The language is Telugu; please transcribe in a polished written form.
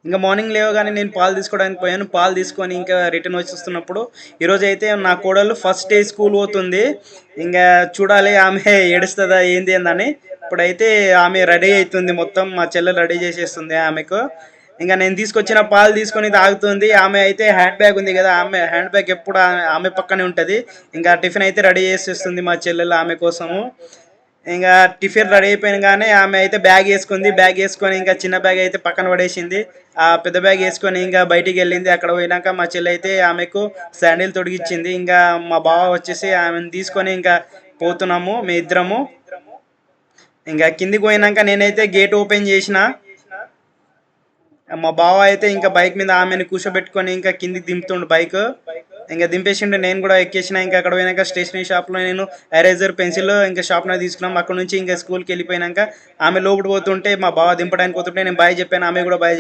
ఇంకా మార్నింగ్ లేవగానే నేను పాలు తీసుకోవడానికి పోయాను. పాలు తీసుకొని ఇంకా రిటర్న్ వచ్చేస్తున్నప్పుడు ఈరోజైతే నా కోడలు ఫస్ట్ డే స్కూల్ పోతుంది. ఇంకా చూడాలి ఆమె ఏడుస్తుందా ఏంది అని. ఇప్పుడైతే ఆమె రెడీ అవుతుంది, మొత్తం మా చెల్లెలు రెడీ చేసేస్తుంది ఆమెకు. ఇంకా నేను తీసుకొచ్చిన పాలు తీసుకొని తాగుతుంది. ఆమె అయితే హ్యాండ్ బ్యాగ్ ఉంది కదా, ఆమె హ్యాండ్ బ్యాగ్ ఎప్పుడు ఆమె పక్కనే ఉంటుంది. ఇంకా టిఫిన్ అయితే రెడీ చేసేస్తుంది మా చెల్లెలు ఆమె కోసము. ఇంకా టిఫిన్ రెడీ అయిపోయినగానే ఆమె అయితే బ్యాగ్ వేసుకుంది. బ్యాగ్ వేసుకొని ఇంకా చిన్న బ్యాగ్ అయితే పక్కన పడేసింది. ఆ పెద్ద బ్యాగ్ వేసుకొని ఇంకా బయటికి వెళ్ళింది. అక్కడ పోయినాక మా చెల్లి అయితే ఆమెకు శాండిల్ తొడిగిచ్చింది. ఇంకా మా బావ వచ్చేసి ఆమెను తీసుకొని ఇంకా పోతున్నాము మీ ఇద్దరము. ఇంకా కిందికి పోయినాక నేనైతే గేట్ ఓపెన్ చేసిన. మా బావ అయితే ఇంకా బైక్ మీద ఆమెను కూర్చోబెట్టుకొని ఇంకా కిందికి దింపుతుండు బైక్. ఇంకా దింపేసిండు, నేను కూడా ఎక్కేసిన. ఇంకా అక్కడ పోయినాక స్టేషనరీ షాప్లో నేను ఎరేజర్ పెన్సిల్ ఇంకా షార్ప్నర్ తీసుకున్నాం. అక్కడ నుంచి ఇంకా స్కూల్కి వెళ్ళిపోయినాక ఆమె లోపల పోతుంటే మా బావ దింపడానికి పోతుంటే నేను బాయ్ చెప్పాను, ఆమె కూడా బాయ్